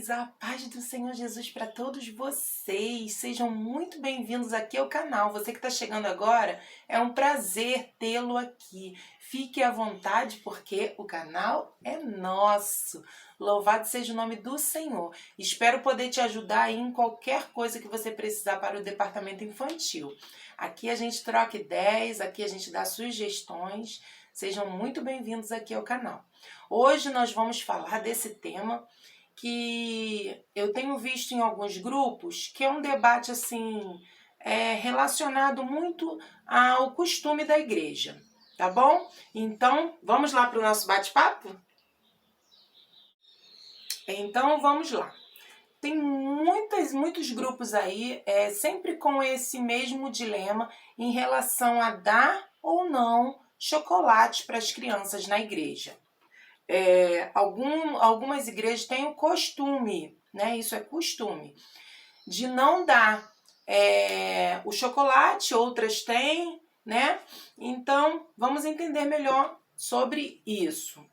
queridos, a paz do Senhor Jesus para todos vocês. Sejam muito bem-vindos aqui ao canal. Você que está chegando agora, é um prazer tê-lo aqui. Fique à vontade porque o canal é nosso. Louvado seja o nome do Senhor. Espero poder te ajudar aí em qualquer coisa que você precisar para o departamento infantil. Aqui a gente troca ideias, aqui a gente dá sugestões. Sejam muito bem-vindos aqui ao canal. Hoje nós vamos falar desse tema que eu tenho visto em alguns grupos, que é um debate assim relacionado muito ao costume da igreja, tá bom? Então, vamos lá para o nosso bate-papo? Então, vamos lá. Tem muitos grupos aí sempre com esse mesmo dilema em relação a dar ou não chocolate para as crianças na igreja. Algumas igrejas têm o costume, né? Isso é costume, de não dar o chocolate, outras têm, né? Então, vamos entender melhor sobre isso.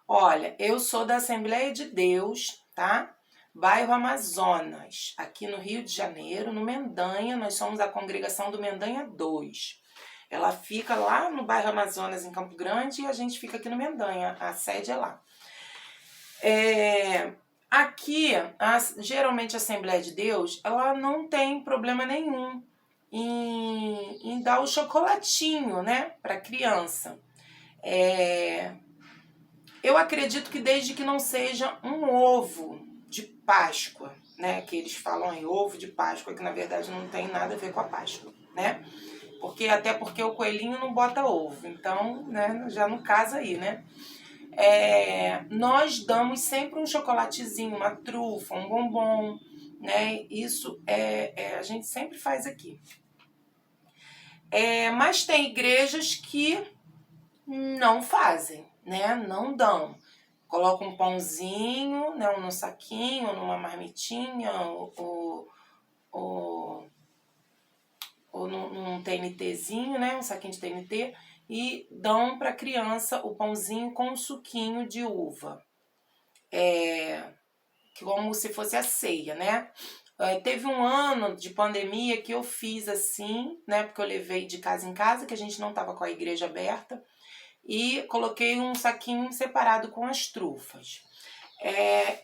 Olha, eu sou da Assembleia de Deus, tá? Bairro Amazonas, aqui no Rio de Janeiro, no Mendanha. Nós somos a congregação do Mendanha 2. Ela fica lá no bairro Amazonas, em Campo Grande, e a gente fica aqui no Mendanha, a sede é lá. Aqui, geralmente a Assembleia de Deus, ela não tem problema nenhum em dar o chocolatinho, né, para criança. Eu acredito que desde que não seja um ovo de Páscoa, né, que eles falam em ovo de Páscoa, que na verdade não tem nada a ver com a Páscoa, né? Até porque o coelhinho não bota ovo, então, né, já não casa aí, né? Nós damos sempre um chocolatezinho, uma trufa, um bombom, né? Isso a gente sempre faz aqui. Mas tem igrejas que não fazem, né? Não dão. Colocam um pãozinho, né, num saquinho, numa marmitinha, ou num TNTzinho, né, um saquinho de TNT, e dão para a criança o pãozinho com um suquinho de uva. Como se fosse a ceia, né? Teve um ano de pandemia que eu fiz assim, né? Porque eu levei de casa em casa, que a gente não estava com a igreja aberta, e coloquei um saquinho separado com as trufas.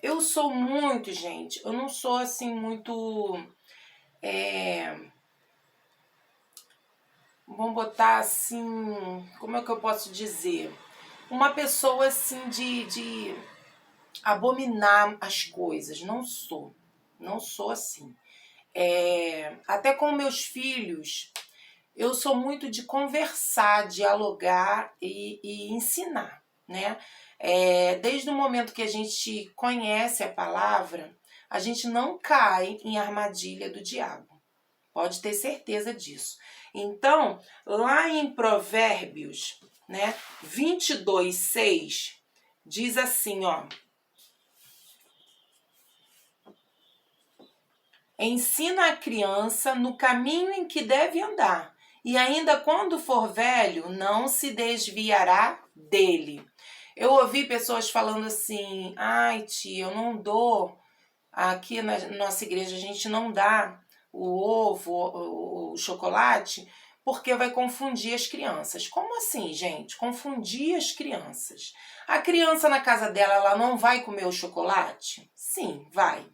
Eu sou muito, gente, eu não sou assim muito... vamos botar assim, como é que eu posso dizer? Uma pessoa assim de abominar as coisas, não sou assim. Até com meus filhos, eu sou muito de conversar, dialogar e ensinar, né? Desde o momento que a gente conhece a palavra, a gente não cai em armadilha do diabo. Pode ter certeza disso. Então, lá em Provérbios, né, 22:6, diz assim, ó: ensina a criança no caminho em que deve andar, e ainda quando for velho, não se desviará dele. Eu ouvi pessoas falando assim: ai, tia, eu não dou. Aqui na nossa igreja a gente não dá o ovo, o chocolate, porque vai confundir as crianças. Como assim, gente? Confundir as crianças. A criança na casa dela, ela não vai comer o chocolate? Sim, vai.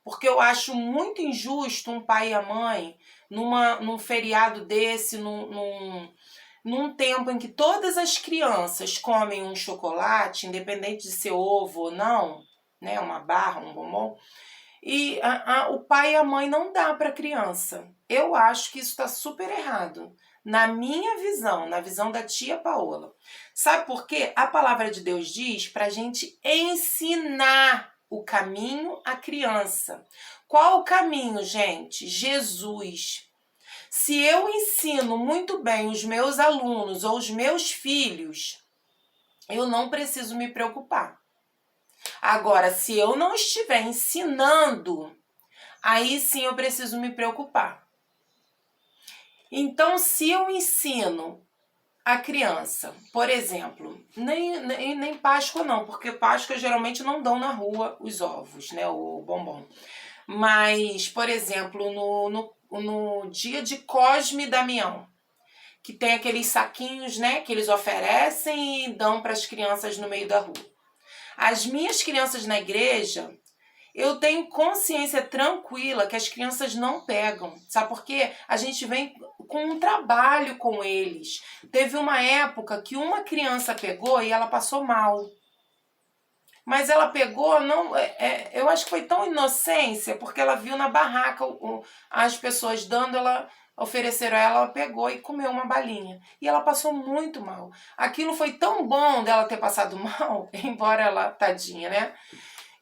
Porque eu acho muito injusto um pai e a mãe, num feriado desse, num tempo em que todas as crianças comem um chocolate, independente de ser ovo ou não, né, uma barra, um bombom, e o pai e a mãe não dá para a criança. Eu acho que isso está super errado. Na minha visão, na visão da tia Paola. Sabe por quê? A palavra de Deus diz para a gente ensinar o caminho à criança. Qual o caminho, gente? Jesus. Se eu ensino muito bem os meus alunos ou os meus filhos, eu não preciso me preocupar. Agora, se eu não estiver ensinando, aí sim eu preciso me preocupar. Então, se eu ensino a criança, por exemplo, nem Páscoa não, porque Páscoa geralmente não dão na rua os ovos, né, o bombom. Mas, por exemplo, no dia de Cosme e Damião, que tem aqueles saquinhos, né, que eles oferecem e dão para as crianças no meio da rua. As minhas crianças na igreja, eu tenho consciência tranquila que as crianças não pegam. Sabe por quê? A gente vem com um trabalho com eles. Teve uma época que uma criança pegou e ela passou mal. Mas ela pegou, não, eu acho que foi tão inocência, porque ela viu na barraca as pessoas dando, ela ofereceram a ela pegou e comeu uma balinha. E ela passou muito mal. Aquilo foi tão bom dela ter passado mal, embora ela, tadinha, né?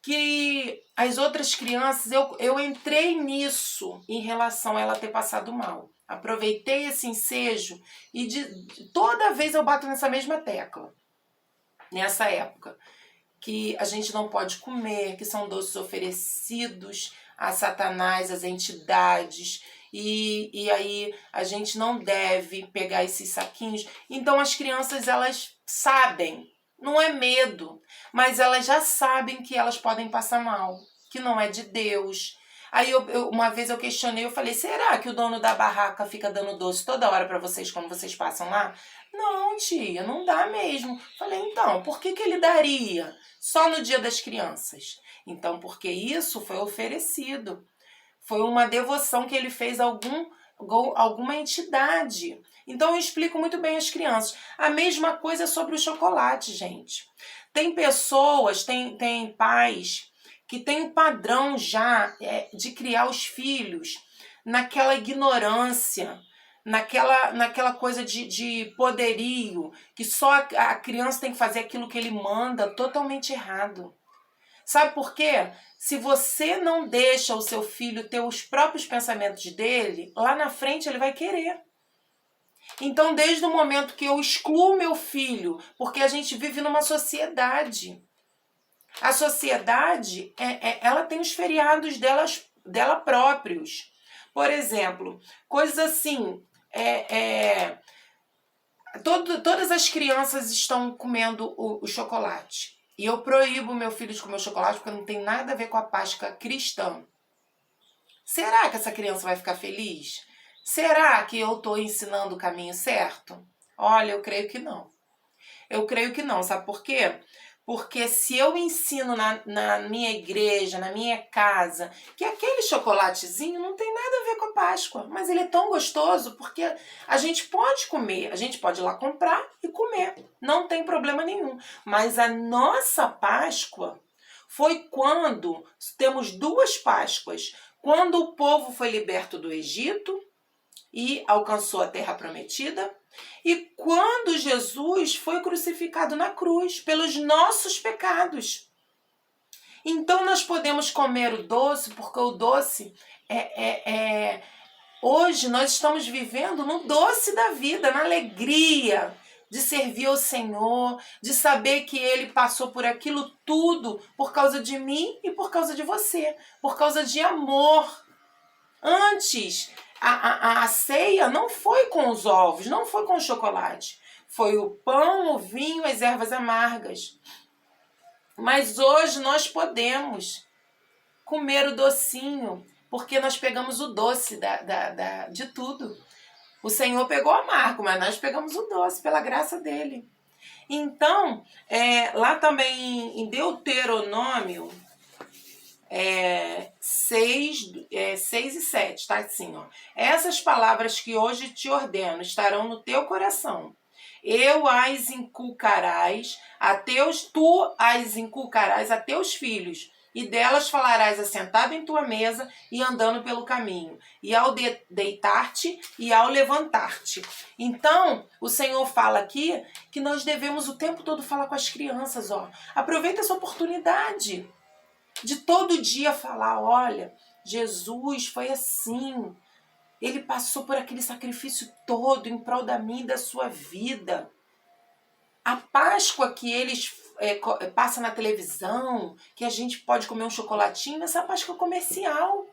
Que as outras crianças, eu entrei nisso em relação a ela ter passado mal. Aproveitei esse ensejo e toda vez eu bato nessa mesma tecla, nessa época, que a gente não pode comer, que são doces oferecidos a Satanás, às entidades, e aí a gente não deve pegar esses saquinhos. Então as crianças, elas sabem, não é medo, mas elas já sabem que elas podem passar mal, que não é de Deus. Aí uma vez eu questionei, eu falei, será que o dono da barraca fica dando doce toda hora para vocês quando vocês passam lá? Não, tia, não dá mesmo. Falei, então, por que ele daria só no Dia das Crianças? Então, porque isso foi oferecido. Foi uma devoção que ele fez a alguma entidade. Então, eu explico muito bem às crianças. A mesma coisa sobre o chocolate, gente. Tem pessoas, tem pais que têm um padrão já de criar os filhos naquela ignorância, naquela coisa de poderio, que só a criança tem que fazer aquilo que ele manda, totalmente errado. Sabe por quê? Se você não deixa o seu filho ter os próprios pensamentos dele, lá na frente ele vai querer. Então, desde o momento que eu excluo meu filho, porque a gente vive numa sociedade. A sociedade, ela tem os feriados dela próprios. Por exemplo, coisas assim, todas as crianças estão comendo o chocolate. E eu proíbo meu filho de comer o chocolate porque não tem nada a ver com a Páscoa cristã. Será que essa criança vai ficar feliz? Será que eu estou ensinando o caminho certo? Olha, eu creio que não. Eu creio que não, sabe por quê? Porque se eu ensino na minha igreja, na minha casa, que aquele chocolatezinho não tem nada a ver com a Páscoa, mas ele é tão gostoso porque a gente pode comer, a gente pode ir lá comprar e comer, não tem problema nenhum. Mas a nossa Páscoa foi quando, temos duas Páscoas, quando o povo foi liberto do Egito e alcançou a terra prometida, e quando Jesus foi crucificado na cruz pelos nossos pecados. Então nós podemos comer o doce, porque o doce hoje nós estamos vivendo no doce da vida, na alegria de servir ao Senhor, de saber que Ele passou por aquilo tudo por causa de mim e por causa de você, por causa de amor. Antes, a ceia não foi com os ovos, não foi com o chocolate. Foi o pão, o vinho, as ervas amargas. Mas hoje nós podemos comer o docinho, porque nós pegamos o doce de tudo. O Senhor pegou o amargo, mas nós pegamos o doce, pela graça dele. Então, lá também em Deuteronômio 6 e 7, tá assim, ó. Essas palavras que hoje te ordeno estarão no teu coração. Tu as inculcarás a teus filhos, e delas falarás assentado em tua mesa e andando pelo caminho, e ao deitar-te e ao levantar-te. Então, o Senhor fala aqui que nós devemos o tempo todo falar com as crianças, ó. Aproveita essa oportunidade de todo dia falar, olha, Jesus foi assim, ele passou por aquele sacrifício todo em prol da minha e da sua vida. A Páscoa que eles passam na televisão, que a gente pode comer um chocolatinho, essa Páscoa comercial.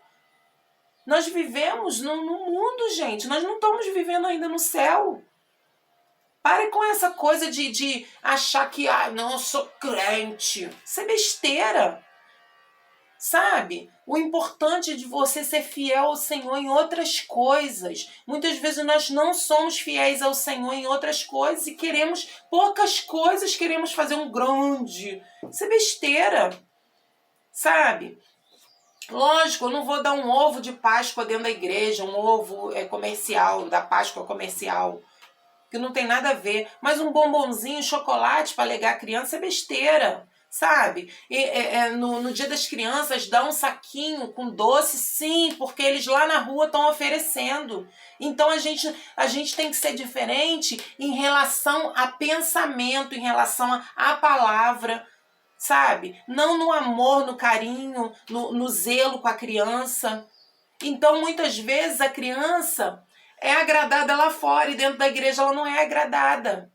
Nós vivemos no mundo, gente, nós não estamos vivendo ainda no céu. Pare com essa coisa de achar que, não, eu sou crente. Isso é besteira. Sabe? O importante é de você ser fiel ao Senhor em outras coisas. Muitas vezes nós não somos fiéis ao Senhor em outras coisas e queremos poucas coisas, queremos fazer um grande. Isso é besteira. Sabe? Lógico, eu não vou dar um ovo de Páscoa dentro da igreja, um ovo comercial, da Páscoa comercial, que não tem nada a ver. Mas um bombonzinho, chocolate para alegar a criança é besteira. Sabe? No Dia das Crianças, dá um saquinho com doce, sim, porque eles lá na rua estão oferecendo. Então a gente tem que ser diferente em relação a pensamento, em relação à palavra, sabe? Não no amor, no carinho, no zelo com a criança. Então muitas vezes a criança é agradada lá fora e dentro da igreja ela não é agradada.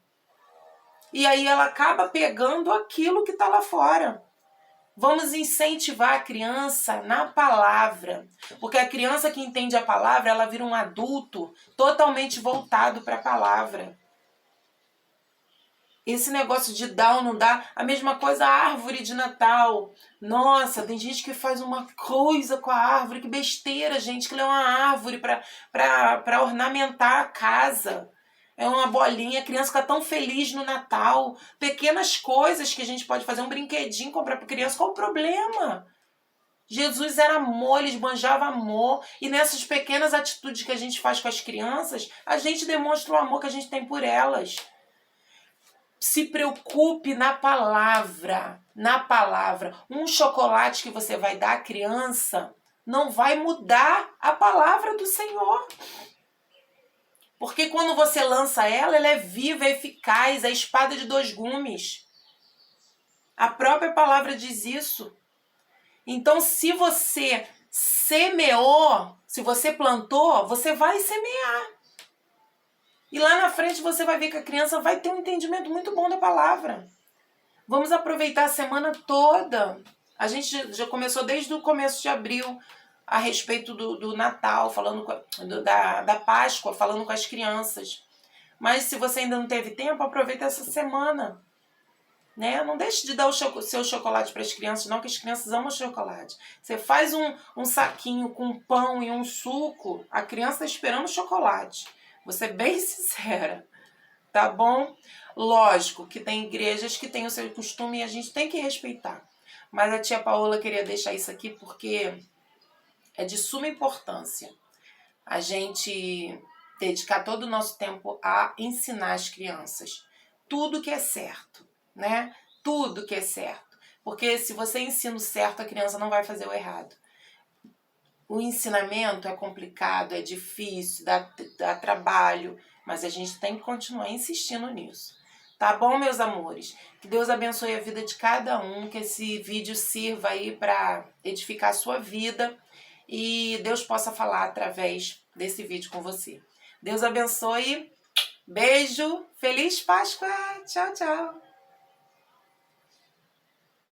E aí ela acaba pegando aquilo que está lá fora. Vamos incentivar a criança na palavra. Porque a criança que entende a palavra, ela vira um adulto totalmente voltado para a palavra. Esse negócio de dar ou não dar, a mesma coisa a árvore de Natal. Nossa, tem gente que faz uma coisa com a árvore, que besteira, gente, que lê uma árvore para ornamentar a casa. É uma bolinha, a criança fica tão feliz no Natal. Pequenas coisas que a gente pode fazer, um brinquedinho, comprar para criança, qual o problema? Jesus era amor, ele esbanjava amor. E nessas pequenas atitudes que a gente faz com as crianças, a gente demonstra o amor que a gente tem por elas. Se preocupe na palavra, na palavra. Um chocolate que você vai dar à criança não vai mudar a palavra do Senhor. Porque quando você lança ela é viva, é eficaz, é espada de dois gumes. A própria palavra diz isso. Então, se você semeou, se você plantou, você vai semear. E lá na frente você vai ver que a criança vai ter um entendimento muito bom da palavra. Vamos aproveitar a semana toda. A gente já começou desde o começo de abril a respeito do Natal, falando da Páscoa, falando com as crianças. Mas se você ainda não teve tempo, aproveita essa semana. Né? Não deixe de dar o seu chocolate para as crianças, não, que as crianças amam chocolate. Você faz um saquinho com pão e um suco, a criança está esperando chocolate. Vou ser bem sincera, tá bom? Lógico que tem igrejas que têm o seu costume e a gente tem que respeitar. Mas a tia Paola queria deixar isso aqui porque é de suma importância a gente dedicar todo o nosso tempo a ensinar as crianças tudo que é certo, né? Tudo que é certo. Porque se você ensina o certo, a criança não vai fazer o errado. O ensinamento é complicado, é difícil, dá trabalho, mas a gente tem que continuar insistindo nisso. Tá bom, meus amores? Que Deus abençoe a vida de cada um, que esse vídeo sirva aí para edificar a sua vida e Deus possa falar através desse vídeo com você. Deus abençoe, beijo, feliz Páscoa, tchau, tchau.